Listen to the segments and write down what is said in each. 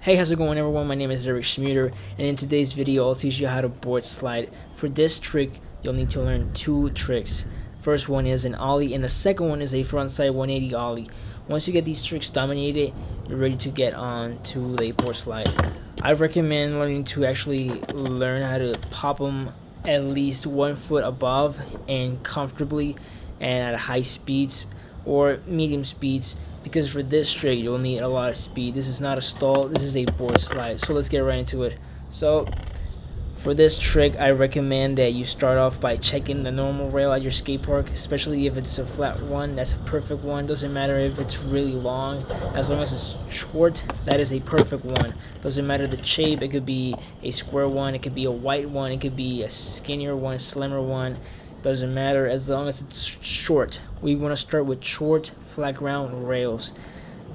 Hey, how's it going everyone? My name is Eric Schmuter, and in today's video I'll teach you how to board slide. For this trick, you'll need to learn two tricks. First one is an ollie, and the second one is a frontside 180 ollie. Once you get these tricks dominated, you're ready to get on to the board slide. I recommend learning to actually learn how to pop them at least 1 foot above and comfortably and at high speeds or medium speeds, because for this trick you'll need a lot of speed. This is not a stall, this is a board slide. So let's get right into it. So for this trick, I recommend that you start off by checking the normal rail at your skate park, especially if it's a flat one. That's a perfect one. Doesn't matter if it's really long, as long as it's short, that is a perfect one. Doesn't matter the shape, it could be a square one, it could be a white one, it could be a skinnier one, slimmer one. Doesn't matter as long as it's short. We want to start with short flat ground rails.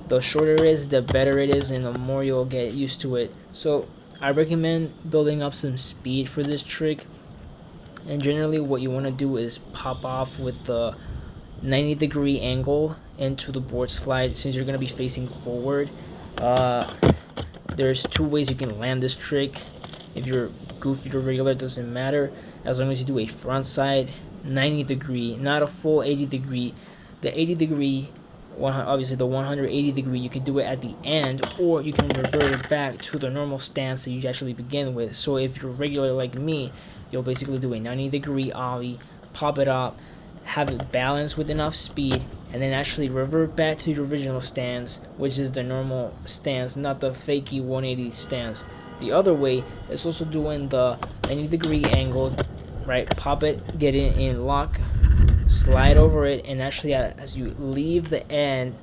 The shorter it is, the better it is, and the more you'll get used to it. So I recommend building up some speed for this trick, and generally what you want to do is pop off with the 90-degree angle into the board slide. Since you're going to be facing forward, there's two ways you can land this trick. If you're goofy or regular, it doesn't matter, as long as you do a front side 90-degree, not a full 80-degree. The 80-degree, obviously the 180-degree, you can do it at the end, or you can revert it back to the normal stance that you actually begin with. So if you're regular like me, you'll basically do a 90-degree ollie, pop it up, have it balanced with enough speed, and then actually revert back to your original stance, which is the normal stance, not the fakey 180 stance. The other way is also doing the 90-degree angle, right? Pop it, get it in lock, slide over it, and actually as you leave the end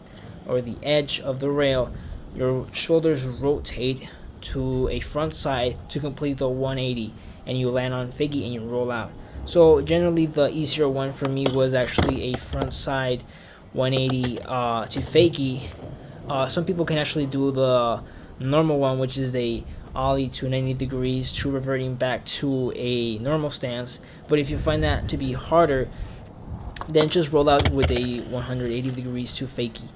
or the edge of the rail, your shoulders rotate to a front side to complete the 180, and you land on fakie and you roll out. So generally the easier one for me was actually a front side 180 to fakie. Some people can actually do the normal one, which is a ollie to 90 degrees to reverting back to a normal stance. But if you find that to be harder, then just roll out with a 180 degrees to fakie.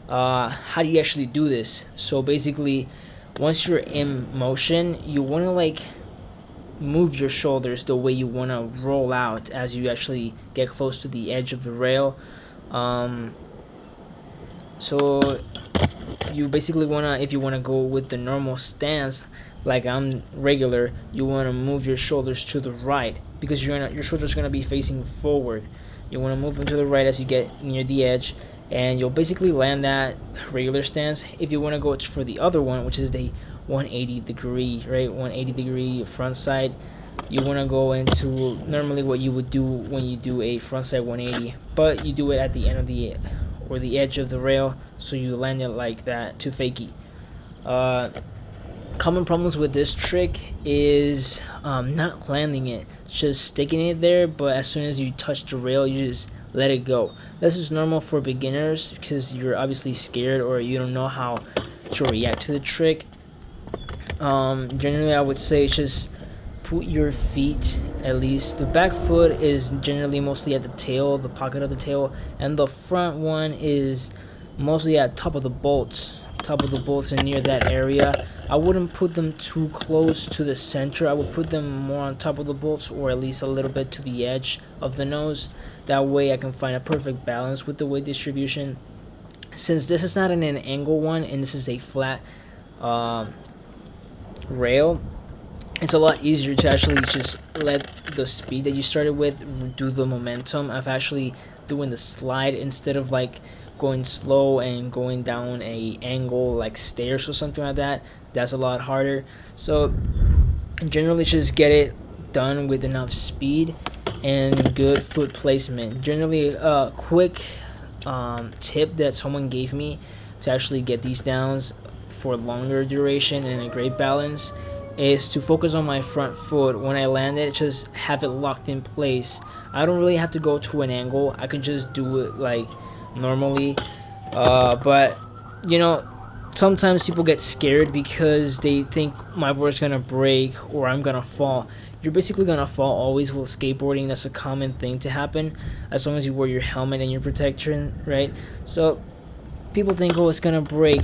How do you actually do this? So basically, once you're in motion, you want to like move your shoulders the way you want to roll out as you actually get close to the edge of the rail. So you basically wanna, if you wanna go with the normal stance, like I'm regular, you wanna move your shoulders to the right, because your shoulders are gonna be facing forward. You wanna move them to the right as you get near the edge, and you'll basically land that regular stance. If you wanna go for the other one, which is the 180 degree, right? 180 degree front side, you wanna go into normally what you would do when you do a front side 180, but you do it at the end of the or the edge of the rail, so you land it like that to fakie. Common problems with this trick is not landing it, just sticking it there, but as soon as you touch the rail, you just let it go. This is normal for beginners because you're obviously scared or you don't know how to react to the trick. Generally I would say just put your feet, at least the back foot is generally mostly at the tail, the pocket of the tail, and the front one is mostly at top of the bolts and near that area. I wouldn't put them too close to the center. I would put them more on top of the bolts, or at least a little bit to the edge of the nose. That way I can find a perfect balance with the weight distribution. Since this is not an angle one and this is a flat rail, it's a lot easier to actually just let the speed that you started with do the momentum of actually doing the slide, instead of like going slow and going down a angle like stairs or something like that. That's a lot harder. So generally just get it done with enough speed and good foot placement. Generally a quick tip that someone gave me to actually get these downs for longer duration and a great balance is to focus on my front foot. When I land it, just have it locked in place. I don't really have to go to an angle. I can just do it like normally, but you know, sometimes people get scared because they think my board's gonna break or I'm gonna fall. You're basically gonna fall always with skateboarding. That's a common thing to happen, as long as you wear your helmet and your protection, right? So people think, oh, it's gonna break.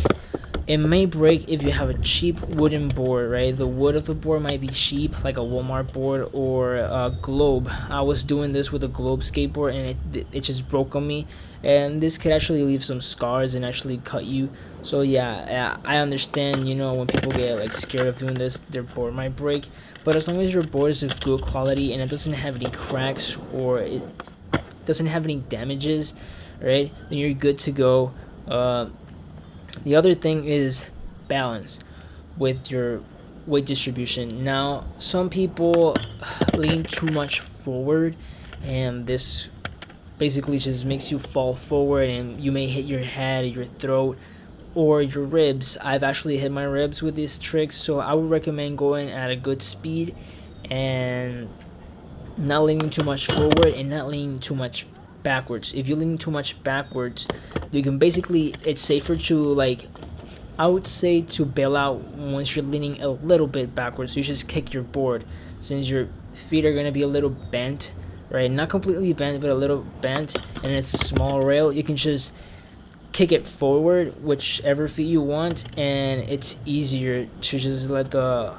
It may break if you have a cheap wooden board, right? The wood of the board might be cheap, like a Walmart board or a Globe. I was doing this with a Globe skateboard, and it just broke on me, and this could actually leave some scars and actually cut you. So yeah, I understand, you know, when people get like scared of doing this, their board might break. But as long as your board is of good quality and it doesn't have any cracks or it doesn't have any damages, right, then you're good to go. The other thing is balance with your weight distribution. Now, some people lean too much forward, and this basically just makes you fall forward, and you may hit your head, your throat, or your ribs. I've actually hit my ribs with these tricks, so I would recommend going at a good speed and not leaning too much forward and not leaning too much backwards. If you lean too much backwards, you can basically, it's safer to, like, I would say to bail out once you're leaning a little bit backwards. You just kick your board, since your feet are going to be a little bent, right? Not completely bent, but a little bent, and it's a small rail. You can just kick it forward, whichever feet you want, and it's easier to just let the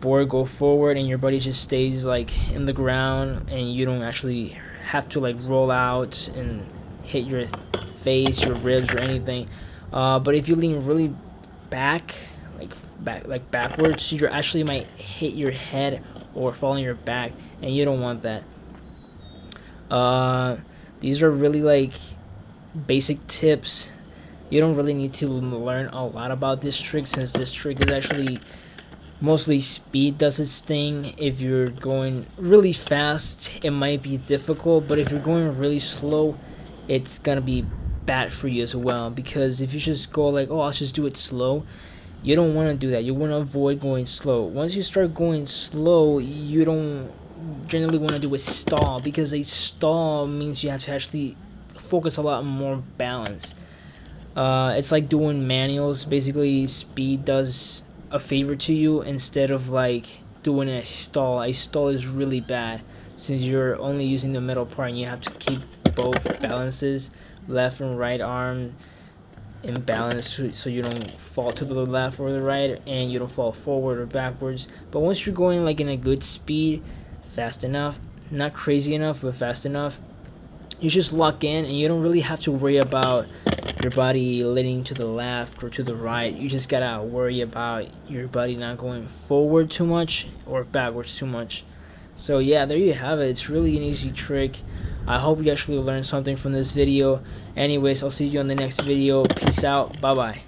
board go forward and your body just stays like in the ground, and you don't actually have to like roll out and hit your face, your ribs, or anything. But if you lean really back, like backwards, you actually might hit your head or fall on your back, and you don't want that. These are really like basic tips. You don't really need to learn a lot about this trick, since this trick is actually mostly speed does its thing. If you're going really fast, it might be difficult, but if you're going really slow, it's gonna be bad for you as well. Because if you just go like, oh, I'll just do it slow, you don't want to do that. You want to avoid going slow. Once you start going slow, you don't generally want to do a stall, because a stall means you have to actually focus a lot more balance. It's like doing manuals. Basically, speed does a favor to you instead of like doing a stall. A stall is really bad, since you're only using the middle part and you have to keep both balances, left and right arm, in balance, so you don't fall to the left or the right, and you don't fall forward or backwards. But once you're going like in a good speed, fast enough, not crazy enough but fast enough, you just lock in, and you don't really have to worry about your body leaning to the left or to the right. You just gotta worry about your body not going forward too much or backwards too much. So yeah, there you have it. It's really an easy trick. I hope you actually learned something from this video. Anyways, I'll see you on the next video. Peace out. Bye bye.